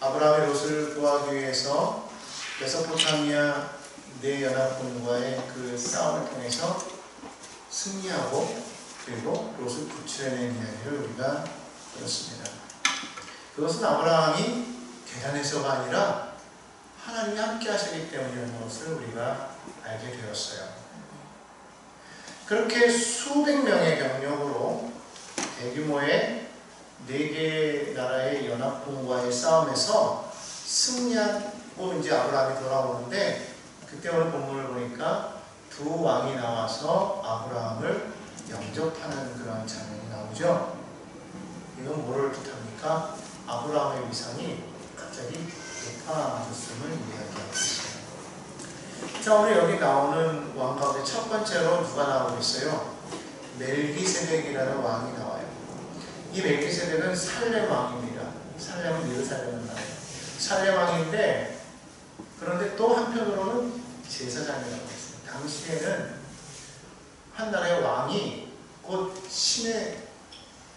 아브라함이 롯을 구하기 위해서 메소포타미아 네 연합군과의 그 싸움을 통해서 승리하고 그리고 롯을 구출해낸 이야기를 우리가 들었습니다. 그것은 아브라함이 대단해서가 아니라 하나님이 함께 하시기 때문이라는 것을 우리가 알게 되었어요. 그렇게 수백 명의 병력으로 대규모의 4개의 나라의 연합군과의 싸움에서 승리하고 이제 아브라함이 돌아오는데, 그때 오늘 본문을 보니까 두 왕이 나와서 아브라함을 영접하는 그런 장면이 나오죠. 이건 뭐를 뜻합니까? 아브라함의 위상이 갑자기 높아졌음을 이야기하고 있어요. 자, 오늘 여기 나오는 왕 가운데 첫 번째로 누가 나오고 있어요? 멜기세덱이라는 왕이 나와요. 이 멜기세덱은 살렘 왕입니다. 살렘은 예루살렘은 나와요. 살렘 왕인데, 그런데 또 한편으로는 제사장이라고 했어요. 당시에는 한 나라의 왕이 곧 신의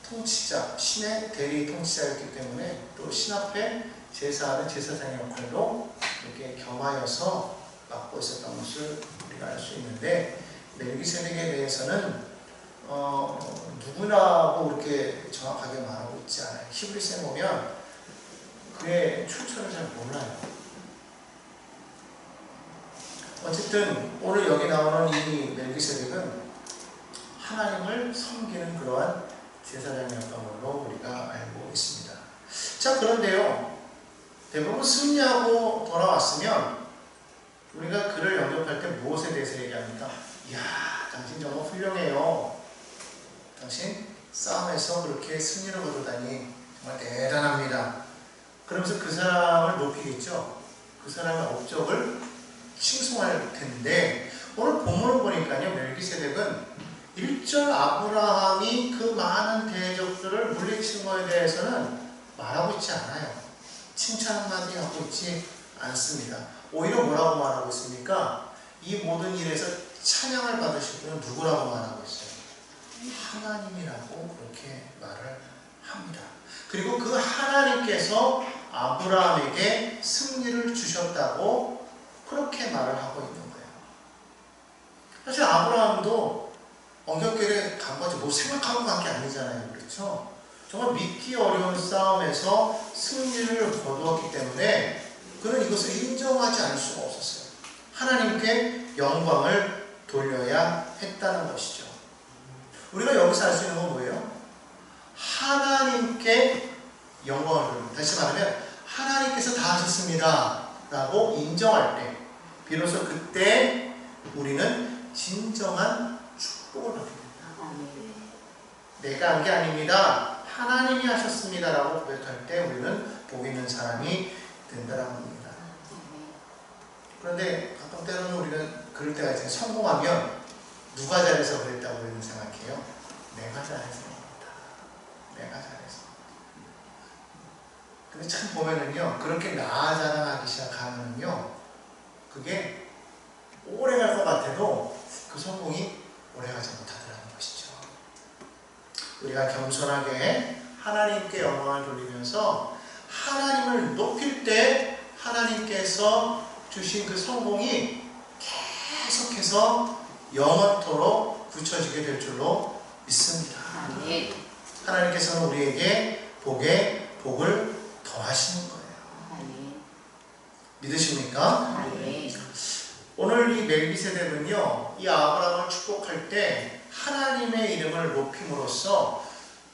통치자, 신의 대리 통치자였기 때문에 또 신 앞에 제사하는 제사장의 역할도 이렇게 겸하여서 맡고 있었던 것을 우리가 알 수 있는데, 멜기세덱에 대해서는 누구라고 이렇게 정확하게 말하고 있지 않아요. 히브리서에 보면 그의 출처를 잘 몰라요. 어쨌든 오늘 여기 나오는 이 멜기세덱은 하나님을 섬기는 그러한 제사장이었던 걸로 우리가 알고 있습니다. 자, 그런데요, 대부분 승리하고 돌아왔으면 우리가 그를 영접할 때 무엇에 대해서 얘기합니까? 이야, 당신 정말 훌륭해요. 당신 싸움에서 그렇게 승리를 거두다니 정말 대단합니다. 그러면서 그 사람을 높이겠죠. 그 사람의 업적을 칭송할 텐데, 오늘 본문을 보니까요, 멜기세덱은 1절 아브라함이 그 많은 대적들을 물리친 것에 대해서는 말하고 있지 않아요. 칭찬 한마디 하고 있지 않습니다. 오히려 뭐라고 말하고 있습니까? 이 모든 일에서 찬양을 받으실 분은 누구라고 말하고 있어요? 하나님이라고 그렇게 말을 합니다. 그리고 그 하나님께서 아브라함에게 승리를 주셨다고 그렇게 말을 하고 있는 거예요. 사실 아브라함도 언격길에 간 거지 뭐 생각하고 간 게 아니잖아요. 그렇죠? 정말 믿기 어려운 싸움에서 승리를 거두었기 때문에 그는 이것을 인정하지 않을 수가 없었어요. 하나님께 영광을 돌려야 했다는 것이죠. 우리가 여기서 알 수 있는 건 뭐예요? 하나님께 영광을 돌립니다. 다시 말하면 하나님께서 다 하셨습니다 라고 인정할 때, 비로소 그때 우리는 진정한 축복을 받게 됩니다. 내가 한 게 아닙니다, 하나님이 하셨습니다 라고 고백할 때 우리는 복 있는 사람이 된다는 겁니다. 그런데 가끔 때로는 우리가 그럴 때가 있어요. 성공하면 누가 잘해서 그랬다고 우리는 생각해요? 내가 잘해서 그렇다. 내가 잘해서. 근데 참 보면은요, 그렇게 나 자랑하기 시작하면은요, 그게 오래 갈 것 같아도 그 성공이 오래 가지 못하더라는 것이죠. 우리가 겸손하게 하나님께 영광을 돌리면서 하나님을 높일 때 하나님께서 주신 그 성공이 계속해서 영원토록 굳혀지게 될 줄로 믿습니다. 하나님께서는 우리에게 복에 복을 더하시는 거예요. 믿으십니까? 오늘 이 멜기세덱은요, 이 아브라함을 축복할 때 하나님의 이름을 높임으로써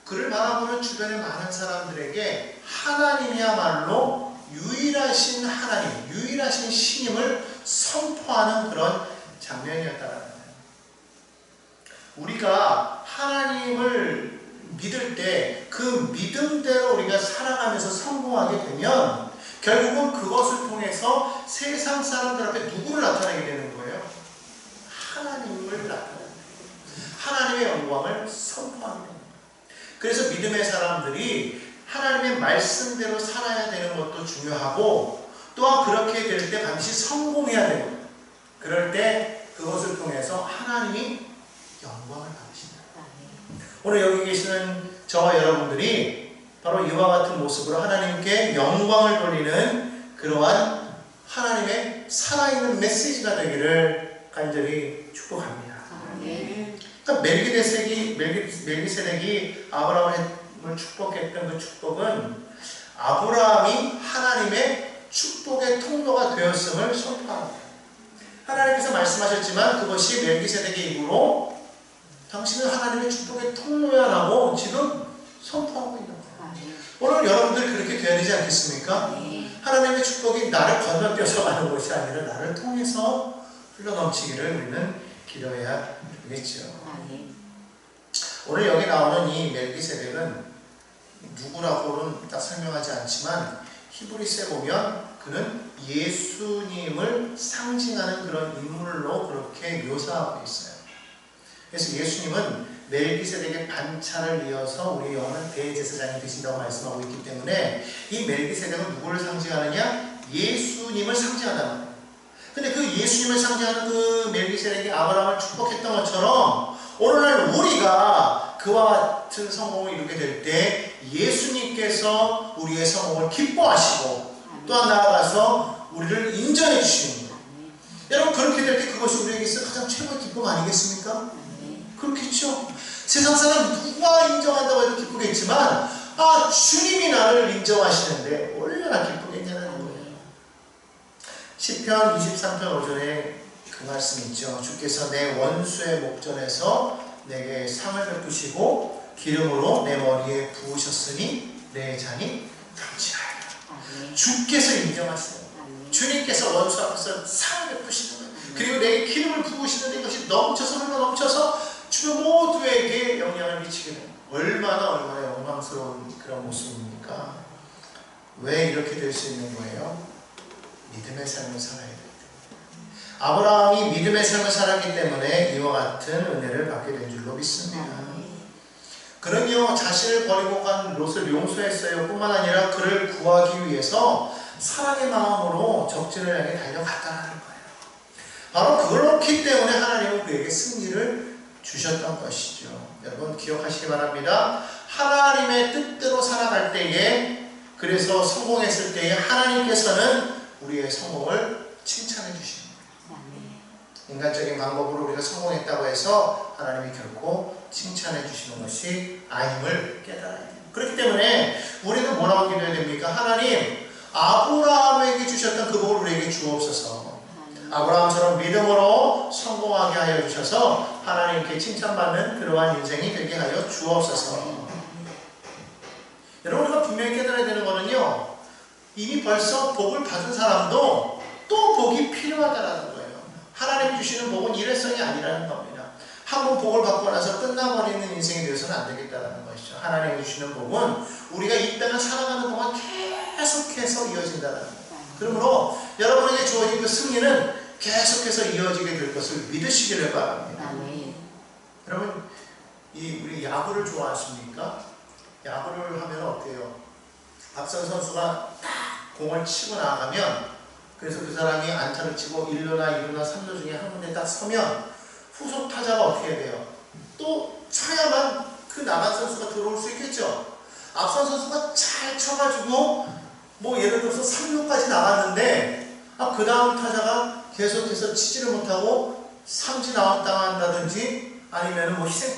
그를 바라보는 주변의 많은 사람들에게 하나님이야말로 유일하신 하나님, 유일하신 신임을 선포하는 그런 장면이었다는 거예요. 우리가 하나님을 믿을 때 그 믿음대로 우리가 살아가면서 성공하게 되면 결국은 그것을 통해서 세상 사람들 앞에 누구를 나타내게 되는 거예요? 하나님을 나타내는 거예요. 하나님의 영광을 선포하는 거예요. 그래서 믿음의 사람들이 하나님의 말씀대로 살아야 되는 것도 중요하고, 또한 그렇게 될 때 반드시 성공해야 되는 거예요. 그럴 때 그것을 통해서 하나님이 영광을 받으신다. 오늘 여기 계시는 저와 여러분들이 바로 이와 같은 모습으로 하나님께 영광을 돌리는 그러한 하나님의 살아있는 메시지가 되기를 간절히 축복합니다. 그러니까 멜기세덱이 아브라함을 축복했던 그 축복은 아브라함이 하나님의 축복의 통로가 되었음을 선포합니다. 하나님께서 말씀하셨지만 그것이 멜기세덱의 입으로 당신은 하나님의 축복의 통로야라고 지금 선포하고 있는 거예요. 오늘 여러분들 그렇게 되어야 되지 않겠습니까? 하나님의 축복이 나를 건너뛰어서 가는 것이 아니라 나를 통해서 흘러넘치기를 우리는 기도해야 되겠죠. 오늘 여기 나오는 이 멜기세덱은 누구라고는 딱 설명하지 않지만 히브리서에 보면 그는 예수님을 상징하는 그런 인물로 그렇게 묘사하고 있어요. 그래서 예수님은 멜기세덱의 반차를 이어서 우리 영원한 대제사장이 되신다고 말씀하고 있기 때문에 이 멜기세덱은 누구를 상징하느냐? 예수님을 상징한단 말이에요. 근데 그 예수님을 상징하는 그 멜기세덱이 아브라함을 축복했던 것처럼 오늘날 우리가 그와 같은 성공을 이루게 될 때 예수님께서 우리의 성공을 기뻐하시고 또한 나아가서 우리를 인정해 주시는 거예요. 여러분 그렇게 될 때 그것이 우리에게 있어 가장 최고의 기쁨 아니겠습니까? 그렇겠죠. 세상 사람 누가 인정한다고 해도 기쁘겠지만 주님이 나를 인정하시는데 얼마나 기쁘겠냐는 거예요. 시편 23편 5절에 그 말씀 있죠. 주께서 내 원수의 목전에서 내게 상을 베푸시고 기름으로 내 머리에 부으셨으니 내 잔이 넘치나이다. 주께서 인정하세요. 주님께서 원수 앞에서 상을 베푸시는 거예요. 그리고 내게 기름을 부으시는데 이것이 넘쳐서 흘러넘쳐서 주변 모두에게 영향을 미치게 됩니다. 얼마나 영광스러운 그런 모습입니까? 왜 이렇게 될 수 있는 거예요? 믿음의 삶을 살아야 돼요. 아브라함이 믿음의 삶을 살았기 때문에 이와 같은 은혜를 받게 된 줄로 믿습니다. 그러니요 자신을 버리고 간 롯을 용서했어요. 뿐만 아니라 그를 구하기 위해서 사랑의 마음으로 적진을 향해 달려갔다는 거예요. 바로 그렇기 때문에 하나님은 그에게 승리를 주셨던 것이죠. 여러분 기억하시기 바랍니다. 하나님의 뜻대로 살아갈 때에 그래서 성공했을 때에 하나님께서는 우리의 성공을 칭찬해 주십니다. 인간적인 방법으로 우리가 성공했다고 해서 하나님이 결코 칭찬해 주시는 것이 아님을 깨달아야 돼요. 그렇기 때문에 우리는 뭐라고 기도해야 됩니까? 하나님 아브라함에게 주셨던 그 복을 우리에게 주옵소서. 아브라함처럼 믿음으로 성공하게 하여 주셔서 하나님께 칭찬받는 그러한 인생이 되게 하여 주옵소서. 여러분 우리가 분명히 깨달아야 되는 것은요 이미 벌써 복을 받은 사람도 또 복이 필요하다라는 거예요. 하나님이 주시는 복은 일회성이 아니라는 겁니다. 한 번 복을 받고 나서 끝나버리는 인생이 되어서는 안 되겠다는 것이죠. 하나님이 주시는 복은 우리가 이 땅을 살아가는 동안 계속해서 이어진다는 거예요. 그러므로 여러분에게 주어진 그 승리는 계속해서 이어지게 될 것을 믿으시기를 바랍니다. 여러분 우리 야구를 좋아하십니까? 야구를 하면 어때요? 앞선 선수가 딱 공을 치고 나가면 그래서 그 사람이 안타를 치고 1루나 2루나 3루 중에 한 군데 딱 서면 후속 타자가 어떻게 돼요? 또 쳐야만 그 나간 선수가 들어올 수 있겠죠? 앞선 선수가 잘 쳐가지고 뭐 예를 들어서 3루까지 나갔는데 그 다음 타자가 계속해서 치지를 못하고 삼진 아웃 당한다든지 아니면 뭐 희생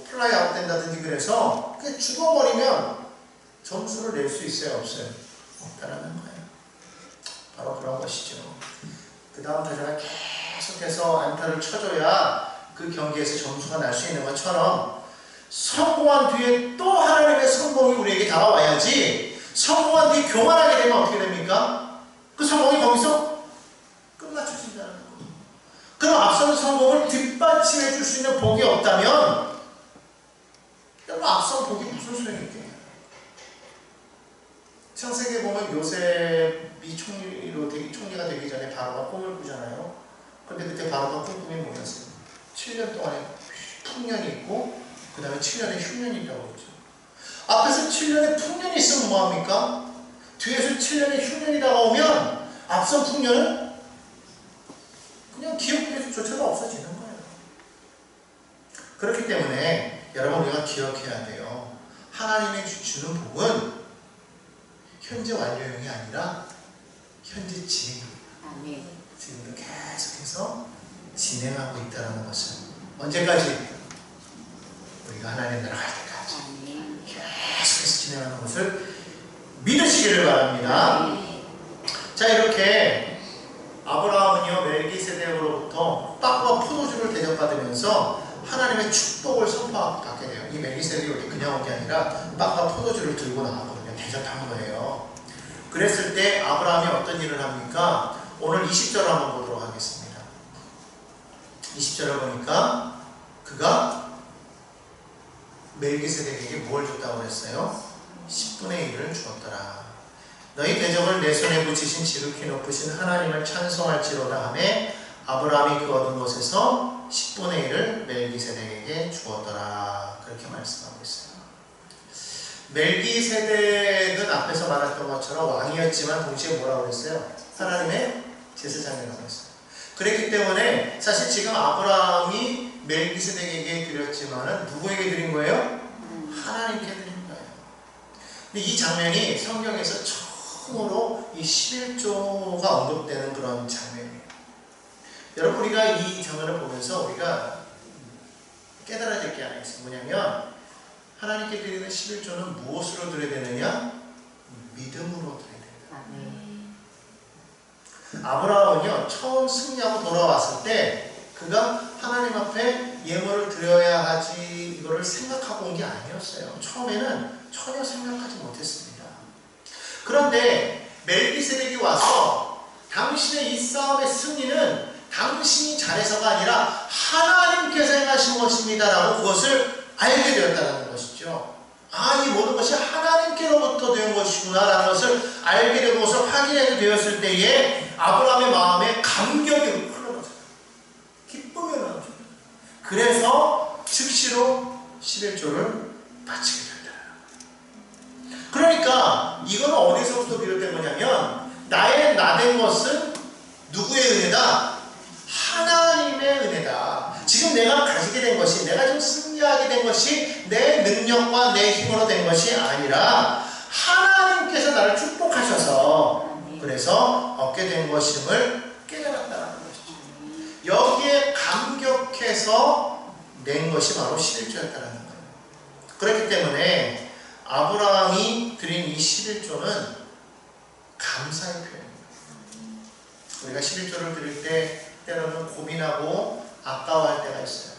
플라이 아웃 된다든지 그래서 그냥 죽어버리면 점수를 낼 수 있어요? 없어요? 없다라는 거예요. 바로 그런 것이죠. 그 다음 타자가 계속해서 안타를 쳐줘야 그 경기에서 점수가 날 수 있는 것처럼 성공한 뒤에 또 하나님의 성공이 우리에게 다가와야지 성공한 뒤에 교만하게 되면 어떻게 됩니까? 그 성공이 거기서 끝마쳐진다는 거예요. 그럼 앞선 성공을 뒷받침해 줄 수 있는 복이 없다면 여러분 앞선 복이 무슨 소용이 있겠냐? 창세기에 보면 요셉이 총리가 되기 전에 바로가 꿈을 꾸잖아요. 그런데 그때 바로가 꾼 꿈이 뭐였어요? 7년 동안에 풍년이 있고 그 다음에 7년의 흉년이 있다고 그러죠. 앞에서 7년의 풍년이 있으면 뭐합니까? 뒤에서 7년의 흉년이 다가오면 앞선 풍년은 그냥 기억조차도 없어지는 거예요. 그렇기 때문에 여러분 우리가 기억해야 돼요. 하나님의 주는 복은 현재 완료형이 아니라 현재 진행입니다. 지금도 계속해서 진행하고 있다는 것은 언제까지? 우리가 하나님 나라 갈 때까지 계속해서 진행하는 것을 믿으시기를 바랍니다. 자, 이렇게 아브라함은요 멜기세덱으로부터 떡과 포도주를 대접받으면서 하나님의 축복을 선포받게 돼요. 이 멜기세덱이 이렇게 그냥 온 게 아니라 떡과 포도주를 들고 나가거든요. 대접한 거예요. 그랬을 때 아브라함이 어떤 일을 합니까? 오늘 20절을 한번 보도록 하겠습니다. 20절을 보니까 그가 멜기세덱에게 뭘 줬다고 그랬어요? 10분의 1을 주었더라. 너희 대적을 내 손에 붙이신 지극히 높으신 하나님을 찬송할지로다 하매 아브라함이 그 얻은 것에서 10분의 1을 멜기세덱에게 주었더라. 그렇게 말씀하고 있어요. 멜기세덱은 앞에서 말했던 것처럼 왕이었지만 동시에 뭐라고 그랬어요? 하나님의 제사장이라고 했어요. 그랬기 때문에 사실 지금 아브라함이 멜기세덱에게 드렸지만은 누구에게 드린 거예요? 하나님께 드린 거예요. 근데 이 장면이 성경에서 처음으로 이 11조가 언급되는 그런 장면이에요. 여러분, 우리가 이 장면을 보면서 우리가 깨달아야 될 게 하나 있어요. 뭐냐면 하나님께 드리는 11조는 무엇으로 드려야 되느냐? 믿음으로 드려야 된다. 아브라함은요 처음 승리하고 돌아왔을 때 그가 하나님 앞에 예물을 드려야 하지 이거를 생각하고 온 게 아니었어요. 처음에는 전혀 생각하지 못했습니다. 그런데 멜기세덱이 와서 당신의 이 싸움의 승리는 당신이 잘해서가 아니라 하나님께서 행하신 것입니다 라고 그것을 알게 되었다는 것이죠. 아, 이 모든 것이 하나님께로부터 된 것이구나 라는 것을 알게 되고 것을 확인하게 되었을 때에 아브라함의 마음에 감격이 흘러나왔어요. 기쁨이 흘러나왔어요. 그래서 즉시로 11조를 바치게 된다. 그러니까 이건 어디서부터 비롯된 거냐면 나의 나된 것은 누구의 은혜다? 하나님의 은혜다. 지금 내가 가지게 된 것이, 내가 지금 승리하게 된 것이 내 능력과 내 힘으로 된 것이 아니라 하나님께서 나를 축복하셔서 그래서 얻게 된 것임을 깨달았다는 것이죠. 여기에 감격해서 낸 것이 바로 11조였다는 거예요. 그렇기 때문에 아브라함이 드린 이 11조는 감사의 표현입니다. 우리가 11조를 드릴 때 때로는 고민하고 아까워할 때가 있어요.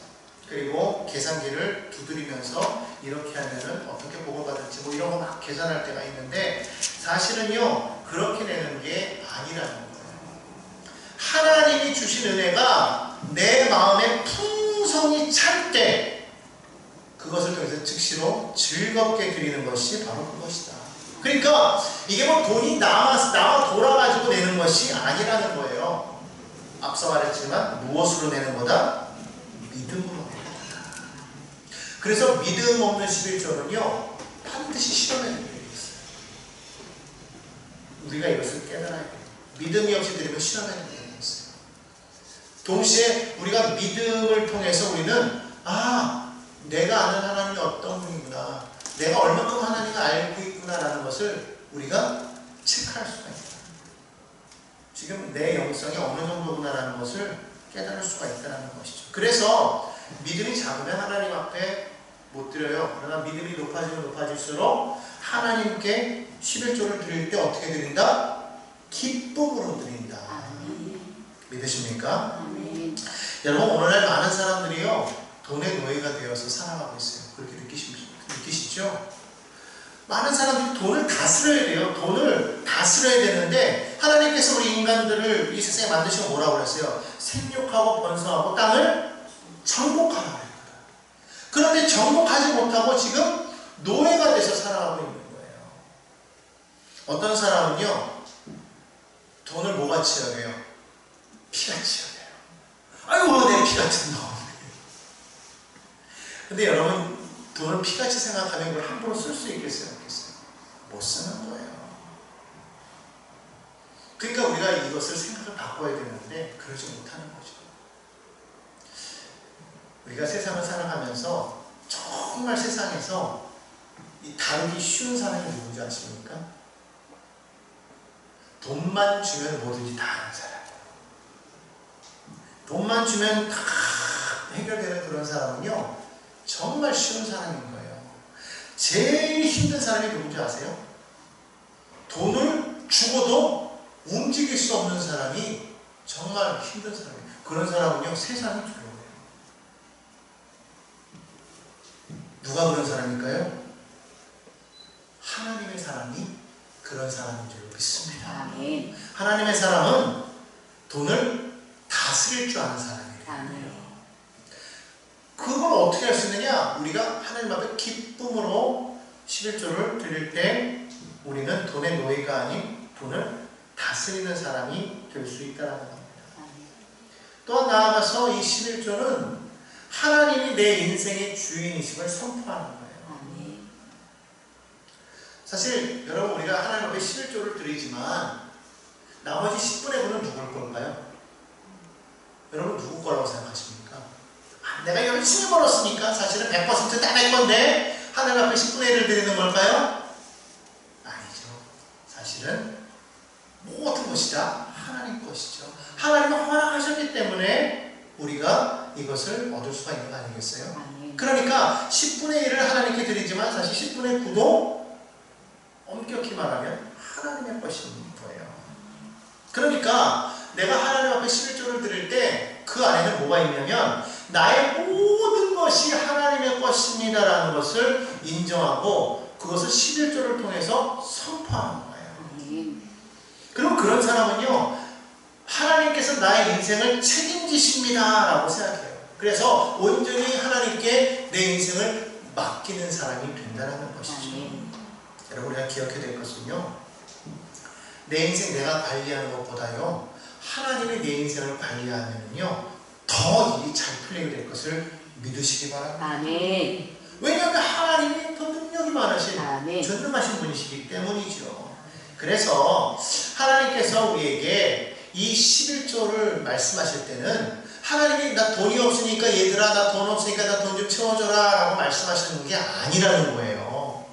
그리고 계산기를 두드리면서 이렇게 하면은 어떻게 복을 받을지 뭐 이런 거 막 계산할 때가 있는데 사실은요 그렇게 내는 게 아니라는 거예요. 하나님이 주신 은혜가 내 마음에 풍성이 찰 때 그것을 통해서 즉시로 즐겁게 드리는 것이 바로 그것이다. 그러니까 이게 뭐 돈이 남아 돌아가지고 내는 것이 아니라는 거예요. 앞서 말했지만 무엇으로 내는 거다? 믿음으로 내는 거다. 그래서 믿음 없는 11조는요 반드시 실현해야 되는 게 있어요. 우리가 이것을 깨달아야 돼요. 믿음이 없이 드리면 실현해야 되는 게 있어요. 동시에 우리가 믿음을 통해서 우리는 내가 아는 하나님이 어떤 분이구나, 내가 얼마큼 하나님을 알고 있구나라는 것을 우리가 체크할 수가 있다. 지금 내 영성이 어느 정도구나라는 것을 깨달을 수가 있다는 것이죠. 그래서 믿음이 작으면 하나님 앞에 못 드려요. 그러나 믿음이 높아지면 높아질수록 하나님께 11조를 드릴 때 어떻게 드린다? 기쁨으로 드린다. 믿으십니까? 여러분, 오늘날 많은 사람들이요 돈의 노예가 되어서 살아가고 있어요. 그렇게 느끼시죠? 많은 사람들이 돈을 다스려야 돼요. 돈을 다스려야 되는데 하나님께서 우리 인간들을 이 세상에 만드시고 뭐라고 그랬어요? 생육하고 번성하고 땅을 정복하라고 했거든. 그런데 정복하지 못하고 지금 노예가 돼서 살아가고 있는 거예요. 어떤 사람은요 돈을 뭐같이 여겨요? 피같이 여겨요. 아이고 내 피같은 놈. 근데 여러분 돈을 피같이 생각하면 그걸 함부로 쓸 수 있겠어요? 없겠어요? 못 쓰는 거예요. 그러니까 우리가 이것을 생각을 바꿔야 되는데 그러지 못하는 거죠. 우리가 세상을 살아가면서 정말 세상에서 이 다루기 쉬운 사람이 누군지 아십니까? 돈만 주면 뭐든지 다 하는 사람. 돈만 주면 다 해결되는 그런 사람은요, 정말 쉬운 사람인 거예요. 제일 힘든 사람이 누군지 아세요? 돈을 주고도 움직일 수 없는 사람이 정말 힘든 사람이에요. 그런 사람은요, 세상이 두려워요. 누가 그런 사람일까요? 하나님의 사람이 그런 사람인 줄 믿습니다. 아멘. 하나님의 사람은 돈을 다스릴 줄 아는 사람이에요. 아멘. 그걸 어떻게 할 수 있느냐? 우리가 하나님 앞에 기쁨으로 11조를 드릴 때 우리는 돈의 노예가 아닌 돈을 다스리는 사람이 될 수 있다는 겁니다. 또한 나아가서 이 11조는 하나님이 내 인생의 주인이심을 선포하는 거예요. 아멘. 사실 여러분, 우리가 하나님 앞에 11조를 드리지만 나머지 10분의 9는 누굴 걸까요? 여러분, 누구 거라고 생각하십니까? 내가 열심히 벌었으니까 사실은 100% 다 내 건데 하나님 앞에 10분의 1을 드리는 걸까요? 아니죠. 사실은 모든 것이 다 하나님 것이죠. 하나님이 허락하셨기 때문에 우리가 이것을 얻을 수가 있는 거 아니겠어요? 아멘. 그러니까 10분의 1을 하나님께 드리지만 사실 10분의 9도 엄격히 말하면 하나님의 것인 거예요. 그러니까 내가 하나님 앞에 11조를 드릴 때 그 안에는 뭐가 있냐면 나의 모든 것이 하나님의 것입니다라는 것을 인정하고 그것을 11조를 통해서 선포하는 거예요. 아멘. 그럼 그런 사람은요, 하나님께서 나의 인생을 책임지십니다 라고 생각해요. 그래서 온전히 하나님께 내 인생을 맡기는 사람이 된다는 것이죠. 아멘. 여러분, 우리가 기억해야 될 것은요, 내 인생 내가 관리하는 것보다요, 하나님이 내 인생을 관리하면요 더 일이 잘 풀리게 될 것을 믿으시기 바랍니다. 아멘. 왜냐하면 하나님이 더 능력이 많으신 아멘. 전능하신 분이시기 때문이죠. 그래서 하나님께서 우리에게 이 11조를 말씀하실 때는 하나님이 나 돈이 없으니까 얘들아 나 돈 없으니까 나 돈 좀 채워줘라 라고 말씀하시는 게 아니라는 거예요.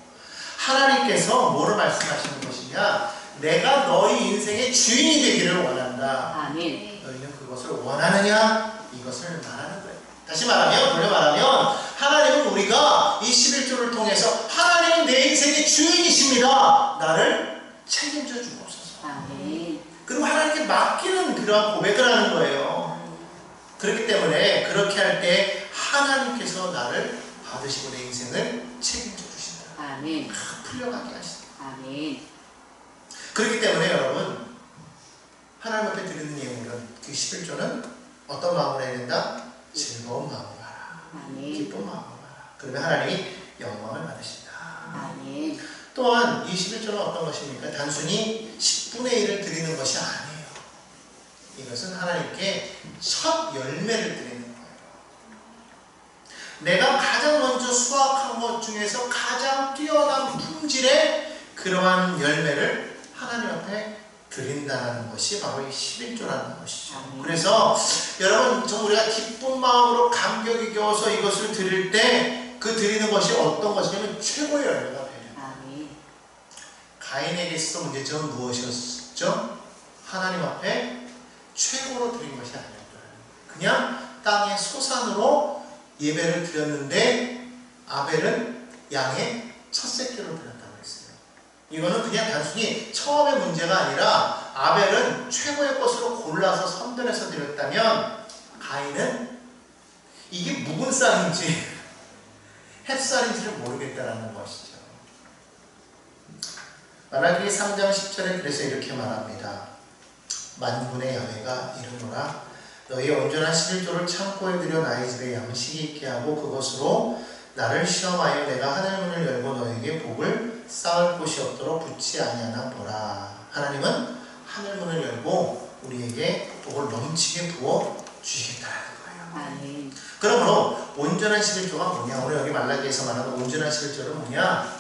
하나님께서 뭐를 말씀하시는 것이냐, 내가 너희 인생의 주인이 되기를 원한다. 아멘. 너희는 그것을 원하느냐? 이것을 말하는 거예요. 다시 말하면, 돌려 말하면 하나님은 우리가 이 11조를 통해서 하나님은 내 인생의 주인이십니다. 나를 책임져 주옵소서. 아멘. 그리고 하나님께 맡기는 그러한 고백을 하는 거예요. 그렇기 때문에 그렇게 할 때 하나님께서 나를 받으시고 내 인생을 책임져 주신다. 아멘. 다 풀려가게 하신다. 아멘. 그렇기 때문에 여러분, 하나님 앞에 드리는 예물은 그 11조는 어떤 마음으로 해야 된다? 즐거운 마음으로 하라. 아멘. 기쁜 마음으로 하라. 그러면 하나님이 영광을 받으신다. 아멘. 또한 이 11조는 어떤 것입니까? 단순히 10분의 1을 드리는 것이 아니에요. 이것은 하나님께 첫 열매를 드리는 거예요. 내가 가장 먼저 수확한 것 중에서 가장 뛰어난 품질의 그러한 열매를 하나님 앞에 드린다는 것이 바로 이 11조라는 것이죠. 그래서 여러분, 좀 우리가 기쁜 마음으로 감격이 겨워서 이것을 드릴 때 그 드리는 것이 어떤 것이냐면 최고의 열매가 돼요. 아멘. 가인에게 있어서 문제점은 무엇이었죠? 하나님 앞에 최고로 드린 것이 아니었다. 그냥 땅의 소산으로 예배를 드렸는데 아벨은 양의 첫 새끼로 드렸다고 했어요. 이거는 그냥 단순히 처음의 문제가 아니라 아벨은 최고의 것으로 골라서 선별해서 드렸다면 가인은 이게 묵은 쌀인지 햇살인지를 모르겠다라는 것이죠. 말라기 3장 10절에 그래서 이렇게 말합니다. 만군의 야훼가 이르노라 너희 온전한 11조를 창고에 들여 나의 집에 양식이 있게 하고 그것으로 나를 시험하여 내가 하늘 문을 열고 너에게 복을 쌓을 곳이 없도록 붙지 아니하나 보라. 하나님은 하늘 문을 열고 우리에게 복을 넘치게 부어 주시겠다는 거예요. 아멘. 그러므로 온전한 11조가 뭐냐? 오늘 여기 말라기에서 말하는 온전한 11조는 뭐냐?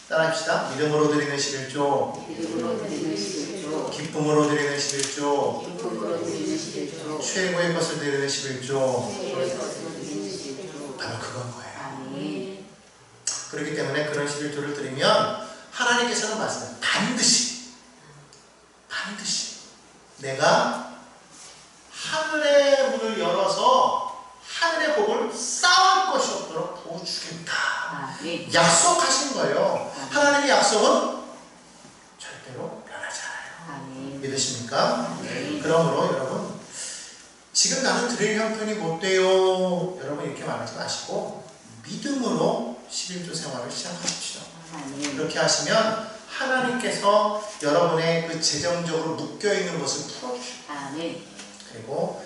따라합시다. 믿음으로 드리는 11조, 기쁨으로 드리는 11조, 기쁨으로 드리는 11조, 기쁨으로 드리는 11조, 최고의 것을 드리는 11조. 최고의 것으로 드리는 11조. 바로 그건 거예요. 아멘. 그렇기 때문에 그런 11조를 드리면 하나님께서는 말씀해요. 반드시 내가 하늘의 문을 열어서 하늘의 복을 쌓을 것이 없도록 도와주겠다. 아멘. 약속하신 거예요. 하나님의 약속은 절대로 변하지 않아요. 아멘. 믿으십니까? 네. 그러므로 여러분, 지금 나는 드릴 형편이 못 돼요, 여러분 이렇게 말하지 마시고 믿음으로 11조 생활을 시작하십시오. 아멘. 그렇게 하시면 하나님께서 여러분의 그 재정적으로 묶여있는 것을 풀어주시고, 아멘. 그리고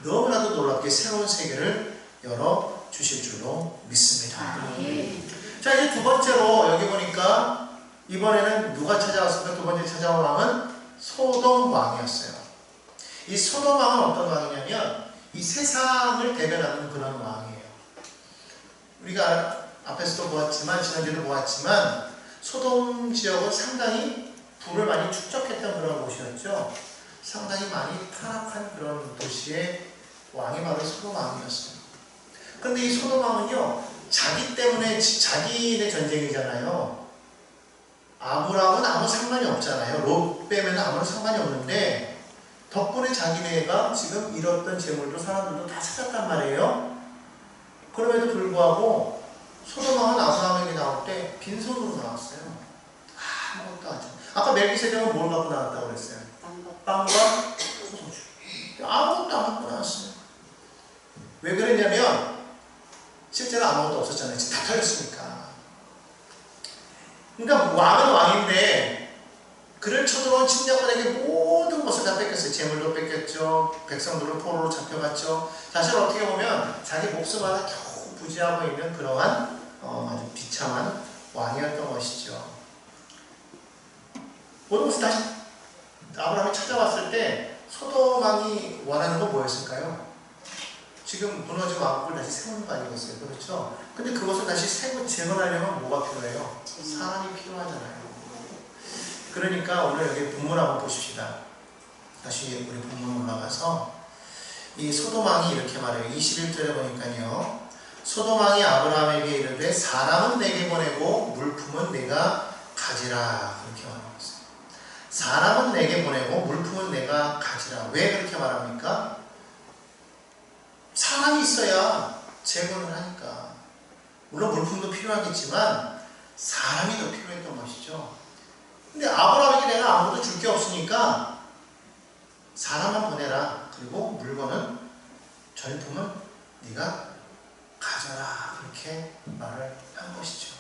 너무나도 놀랍게 새로운 세계를 열어주실 줄로 믿습니다. 아멘. 자, 이제 두 번째로 여기 보니까 이번에는 누가 찾아왔습니까? 두 번째 찾아온 왕은 소돔 왕이었어요. 이 소돔 왕은 어떤 왕이냐면 이 세상을 대변하는 그런 왕이에요. 우리가 앞에서도 보았지만, 지난주에도 보았지만, 소돔 지역은 상당히 불을 많이 축적했던 그런 곳이었죠. 상당히 많이 타락한 그런 도시의 왕이 바로 소돔 왕이었어요. 그런데 이 소돔 왕은요, 자기 때문에, 자기네 전쟁이잖아요. 아브람은 아무 상관이 없잖아요. 롯 빼면 아무런 상관이 없는데, 덕분에 자기네가 지금 잃었던 재물도 사람들도 다 찾았단 말이에요. 그럼에도 불구하고 소돔 왕은 아브라함에게 나올 때 빈손으로 나왔어요. 아무것도 안 줘. 아까 멜기세덱은 뭘 갖고 나왔다고 그랬어요? 빵과 소주. 아무것도 안 갖고 나왔어요. 왜 그랬냐면 실제로 아무것도 없었잖아요. 지금 다 털렸으니까. 그러니까 왕은 왕인데 그를 쳐들어온 침략군에게 모든 것을 다 뺏겼어요. 재물도 뺏겼죠. 백성들은 포로로 잡혀갔죠. 사실 어떻게 보면 자기 목숨 하나 겨우 부지하고 있는 그러한 아주 비참한 왕이었던 것이죠. 모든 것을 다시 아브라함이 찾아왔을 때 소돔 왕이 원하는 건 뭐였을까요? 지금 무너진 왕국을 다시 세우는 거 아니겠어요? 그렇죠? 근데 그것을 다시 재건하려면 뭐가 필요해요? 사람이 필요하잖아요. 그러니까 오늘 여기 본문 한번 보십시다. 다시 우리 본문 올라가서 이 소돔 왕이 이렇게 말해요. 21절에 보니까요. 소돔 왕이 아브라함에게 이르되 사람은 내게 보내고 물품은 내가 가지라. 그렇게 말하고 있어요. 사람은 내게 보내고 물품은 내가 가지라. 왜 그렇게 말합니까? 사람이 있어야 재건을 하니까. 물론 물품도 필요하겠지만 사람이 더 필요했던 것이죠. 근데 아브라함에게 내가 아무것도 줄 게 없으니까 사람만 보내라. 그리고 물건은, 전품은 네가 가져라. 그렇게 말을 한 것이죠.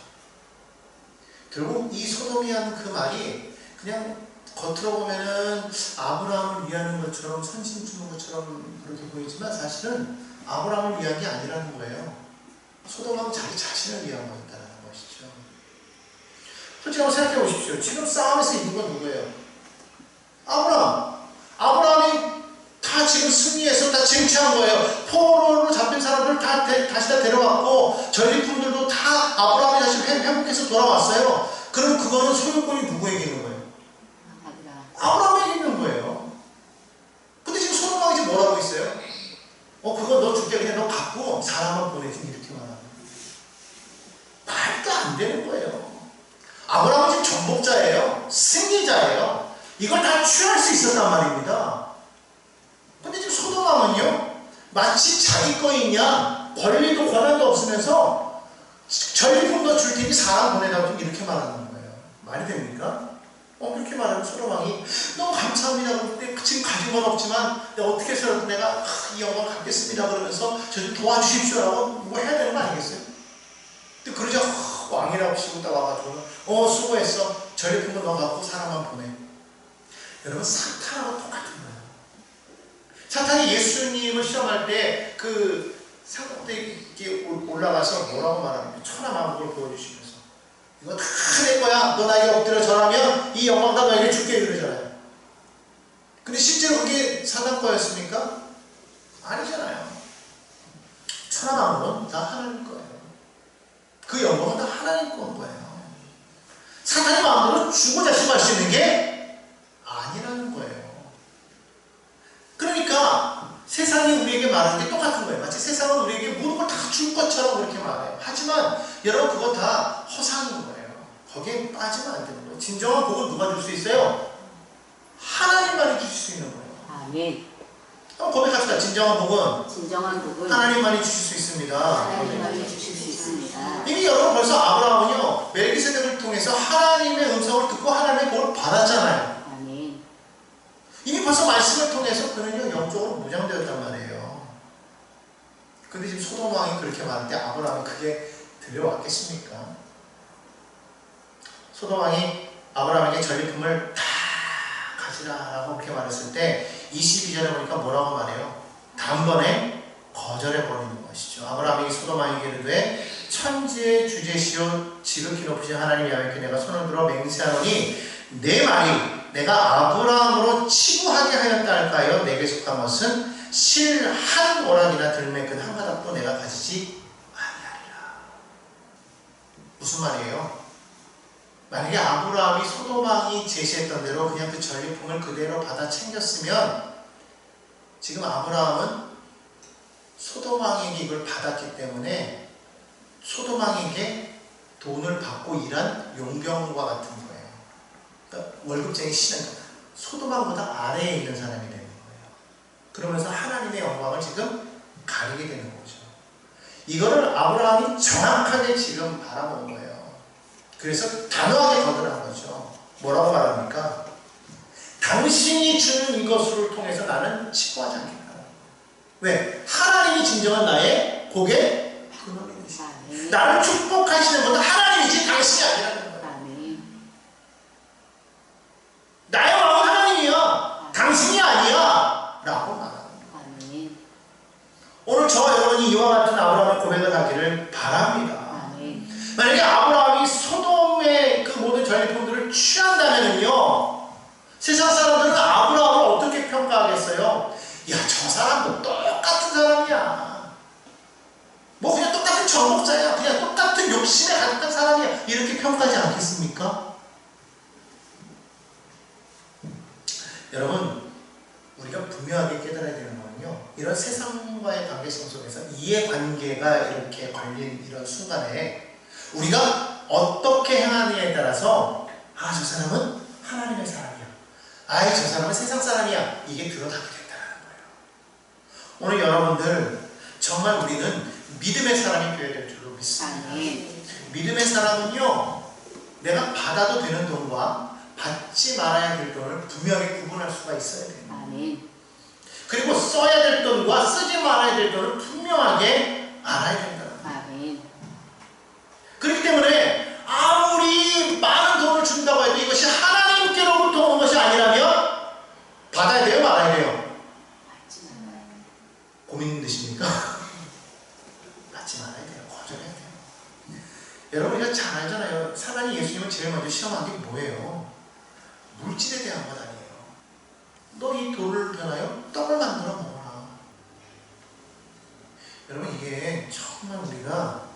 결국 이 소돔이 한 그 말이 그냥 겉으로 보면은 아브라함을 위하는 것처럼, 선심 주는 것처럼 그렇게 보이지만 사실은 아브라함을 위한 게 아니라는 거예요. 소돔은 자기 자신을 위한 거였다는 것이죠. 솔직히 한번 생각해 보십시오. 지금 싸움에서 이긴 건 누구예요? 아브라함이 다 지금 승리해서 다 쟁취한 거예요. 포로로 잡힌 사람들 다시 다 데려왔고 전리품들도 다 아브라함이 다시 회복해서 돌아왔어요. 그럼 그거는 소유권이 누구에게 있는 거예요? 아브라함에게 있는 거예요. 근데 지금 소돔 왕이 지금 뭐라고 있어요? 그거 너 줄게. 그냥 너 갖고 사람만 보내지. 이렇게 말하는 거예요. 말도 안 되는 거예요. 아브라함은 지금 정복자예요. 승리자예요. 이걸 다 취할 수 있었단 말입니다. 근데 지금 소돔 왕은요, 마치 자기 거이냐, 권리도 권한도 없으면서 전리품도 줄 테니 사람 보내라고 이렇게 말하는 거예요. 말이 됩니까? 그렇게 말하면 소돔 왕이 너무 감사합니다. 그런데 지금 가진 건 없지만 어떻게 해서라도 내가 이 영광을 갖겠습니다. 그러면서 저 좀 도와주십시오라고 뭐 해야 되는 거 아니겠어요? 근데 그러자 왕이라고 치고 딱 와가지고 수고했어. 전리품은 너 갖고 사람만 보내. 여러분, 사탄하고 똑같은 거예요. 사탄이 예수님을 시험할 때 그 상급대에 올라가서 뭐라고 말합니까? 천하만국을 보여주시면서 이거 다 내 거야. 너 나에게 엎드려 절하면 이 영광 다 너에게 줄게. 그러잖아요. 근데 실제로 그게 사단 거였습니까? 아니잖아요. 천하만국은 다 하나님 거예요. 그 영광은 다 하나님 거예요. 사탄이 마음대로 주고 자신할 수 있는 게 아니라는 거예요. 그러니까 세상이 우리에게 말하는 게 똑같은 거예요. 마치 세상은 우리에게 모든 걸 다 줄 것처럼 그렇게 말해요. 하지만 여러분, 그거 다 허상인 거예요. 거기에 빠지면 안 되는 거예요. 진정한 복은 누가 줄 수 있어요? 하나님만이 주실 수 있는 거예요. 아멘. 한번 고백합시다. 진정한 복은 진정한 복은 하나님만이 주실 수 있습니다. 하나님만이 주실 수 있습니다. 이미 여러분 벌써 아브라함은요 멜기세덱을 통해서 하나님의 음성을 듣고 하나님의 복을 받았잖아요. 아멘. 이미 벌써 말씀을 통해서 그는요 영적으로 무장되었단 말이에요. 근데 지금 소돔 왕이 그렇게 말할 때 아브라함이 그게 들려왔겠습니까? 소돔 왕이 아브라함에게 전리품을 다 가지라라고 그렇게 말했을 때 22절에 보니까 뭐라고 말해요? 단번에 거절해버리는 것이죠. 아브라함이 소돔 왕에게 이르되 천지의 주제시오 지극히 높으신 하나님 야훼께 내가 손을 들어 맹세하노니 내 말이 내가 아브라함으로 치부하게 하였다 할까요? 내게 속한 것은 실 한 오락이나 들매끈 한 가닥도 내가 가지지 아니하리라. 무슨 말이에요? 만약에 아브라함이 소돔 왕이 제시했던 대로 그냥 그 전리품을 그대로 받아 챙겼으면 지금 아브라함은 소돔 왕에게 이걸 받았기 때문에 소돔 왕에게 돈을 받고 일한 용병과 같은 거예요. 그러니까 월급쟁이 신은 소돔 왕보다 아래에 있는 사람이 되는 거예요. 그러면서 하나님의 영광을 지금 가리게 되는 거죠. 이거를 아브라함이 정확하게 지금 바라본 거예요. 그래서 단호하게 거절한 거죠. 뭐라고 말합니까? 당신이 주는 이것을 통해서 나는 치부하지 않겠다. 왜? 하나님이 진정한 나의 복의 근원이시다. 나를 축복하시는 것은 하나님이지 당신이 아니라는 거예요. 아멘. 나의 왕은 하나님이야. 당신이 아니야. 라고 말합니다. 아멘. 오늘 저와 여러분이 이와 같은 아브라함의 고백을 하기를 바랍니다. 아멘. 만약에 아브라함이 소돔의 그 모든 전리품들을 취한다면요, 세상 사람들은 아브라함을 어떻게 평가하겠어요? 야, 저 사람도 똑같은 사람이야. 뭐 그냥 똑같은 정복자야. 그냥 똑같은 욕심에 가득한 사람이야. 이렇게 평가하지 않겠습니까? 여러분, 우리가 분명하게 깨달아야 되는 거는요, 이런 세상과의 관계성 속에서 이해관계가 이렇게 걸린 이런 순간에 우리가 어떻게 행하느냐에 따라서 아, 저 사람은 하나님의 사람이야. 아이, 저 사람은 세상 사람이야. 이게 드러나게 된다는 거예요. 오늘 여러분들 정말 우리는 믿음의 사람이 되어야 될 줄로 믿습니다. 아멘. 믿음의 사람은요, 내가 받아도 되는 돈과 받지 말아야 될 돈을 분명히 구분할 수가 있어야 돼요. 아멘. 그리고 써야 될 돈과 쓰지 말아야 될 돈을 분명하게 알아야 된다. 아멘. 그렇기 때문에 아무리 많은 돈을 준다고 해도 이것이 하나님께로부터 온 것이 아니라면 받아야 돼요, 말아야 돼요? 받지 말아요. 고민 드십니까? 받지 말아야 돼요. 거절해야 돼요. 여러분 이거 잘 알잖아요. 사단이 예수님을 제일 먼저 시험한 게 뭐예요? 물질에 대한 것 아니에요. 너 이 돌을 변하여 떡을 만들어 먹어라. 여러분 이게 정말 우리가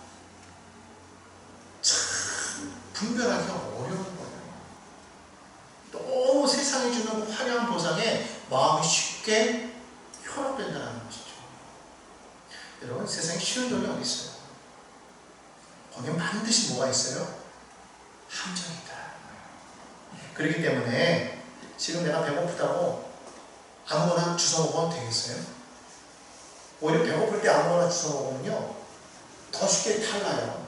참 분별하기가 어려운 거예요. 너무 세상이 주는 그 화려한 보상에 마음이 쉽게 현혹된다는 것이죠. 여러분 세상에 쉬운 돈이 어디 있어요? 거기에 반드시 뭐가 있어요? 함정이 있다. 그렇기 때문에 지금 내가 배고프다고 아무거나 주워 먹으면 되겠어요? 오히려 배고플 때 아무거나 주워 먹으면요 더 쉽게 탈나요.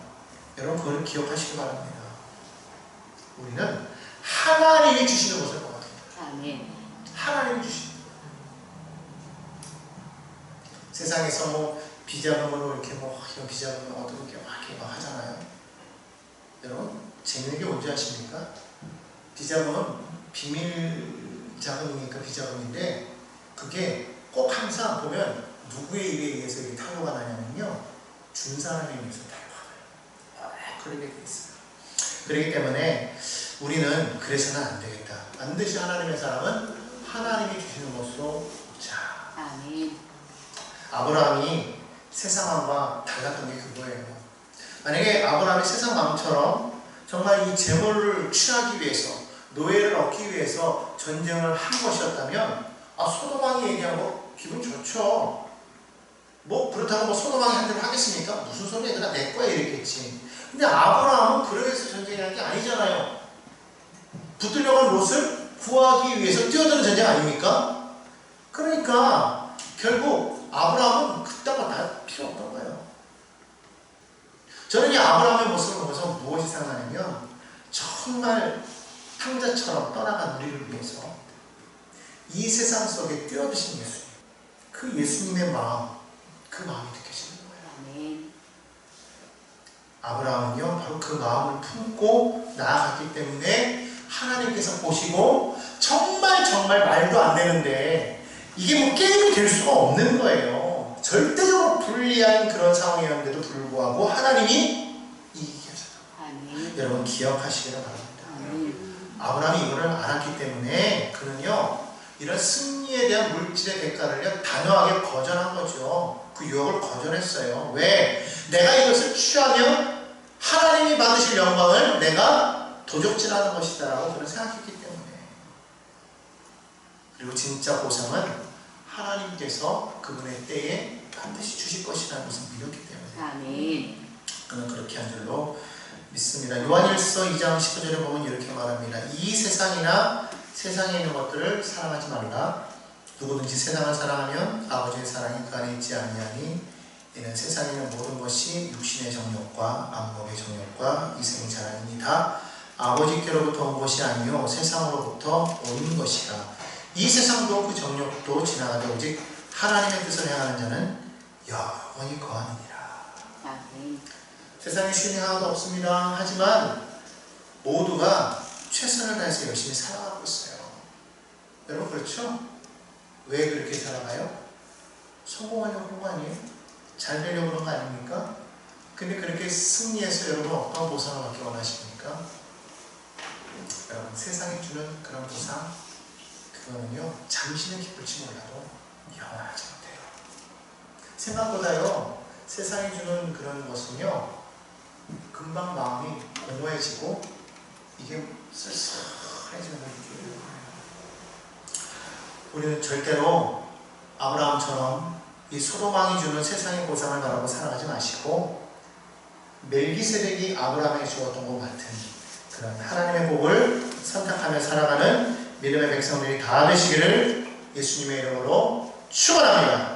여러분 그걸 기억하시기 바랍니다. 우리는 하나님이 주시는 것을 먹어야 됩니다. 아멘. 하나님이 주시는 거예요. 세상에서 뭐 비자금으로 이렇게 뭐 이런 비자금을 얻고 이렇게 막 하잖아요. 여러분 재밌는 게 뭔지 아십니까? 비자금은 비밀 자금이니까 비자금인데 그게 꼭 항상 보면 누구의 일에 의해서 이게 탈로가 나냐면요 준 사람에 의해서 탈로가 나요. 그렇게 돼 있어요. 그렇기 때문에 우리는 그래서는 안 되겠다. 반드시 하나님의 사람은 하나님이 주시는 것으로 자. 아멘. 아브라함이 세상 마음과 달랐던 게 그거예요. 만약에 아브라함이 세상 마음처럼 정말 이 재물을 취하기 위해서 노예를 얻기 위해서 전쟁을 한 것이었다면 아 소돔 왕이 얘기한 거 기분 좋죠. 뭐 그렇다고 뭐 소돔 왕이 한 대로 하겠습니까? 무슨 소리야, 그냥 내 거야 이랬겠지. 근데 아브라함은 그러기 위해서 전쟁한 게 아니잖아요. 붙들려간 롯을 구하기 위해서 뛰어드는 전쟁 아닙니까? 그러니까 결국 아브라함은 그따가 다 필요 없던 거예요. 저는 이 아브라함의 모습을 보면서 무엇이 생각나냐면 정말 탕자처럼 떠나간 우리를 위해서 이 세상 속에 뛰어드신 예수님, 그 예수님의 마음, 그 마음이 느껴지는 거예요. 아멘. 아브라함은요 바로 그 마음을 품고 나아갔기 때문에 하나님께서 보시고 정말 말도 안 되는데 이게 뭐 게임이 될 수가 없는 거예요. 절대적으로 불리한 그런 상황이었는데도 불구하고 하나님이 이기게 하셨다. 아멘. 여러분 기억하시기를 바랍니다. 아멘. 아브라함이 이거를 알았기 때문에 그는요 이런 승리에 대한 물질의 대가를 단호하게 거절한 거죠. 그 유혹을 거절했어요. 왜? 내가 이것을 취하면 하나님이 받으실 영광을 내가 도적질하는 것이다 라고 그는 생각했기 때문에. 그리고 진짜 보상은 하나님께서 그분의 때에 반드시 주실 것이라는 것을 믿었기 때문에 아멘. 그는 그렇게 한 줄로 믿습니다. 요한일서 2장 19절에 보면 이렇게 말합니다. 이 세상이나 세상에 있는 것들을 사랑하지 말라. 누구든지 세상을 사랑하면 아버지의 사랑이 그 안에 있지 아니하니 이는 세상에 있는 모든 것이 육신의 정욕과 안목의 정욕과 이생의 자랑이니 다 아버지께로부터 온 것이 아니요 세상으로부터 온 것이라. 이 세상도 그 정욕도 지나가되 오직 하나님의 뜻을 행하는 자는 영원히 거하느니라. 아멘. 세상에 쉬운 일 하나도 없습니다. 하지만 모두가 최선을 다해서 열심히 살아가고 있어요. 여러분 그렇죠? 왜 그렇게 살아가요? 성공하려고 그런 거 아니에요? 잘 되려고 그런 거 아닙니까? 근데 그렇게 승리해서 여러분 어떤 보상을 받기 원하십니까? 여러분 세상이 주는 그런 보상 그거는요 잠시는 기쁠지 몰라도 영원하지 못해요. 생각보다요 세상이 주는 그런 것은요 금방 마음이 공허해지고 이게 쓸쓸해지는 느낌이에요. 우리는 절대로 아브라함처럼 이 소돔왕이 주는 세상의 보상을 바라고 살아가지 마시고 멜기세덱이 아브라함에게 주었던 것 같은 그런 하나님의 복을 선택하며 살아가는 믿음의 백성들이 다 되시기를 예수님의 이름으로 축원합니다.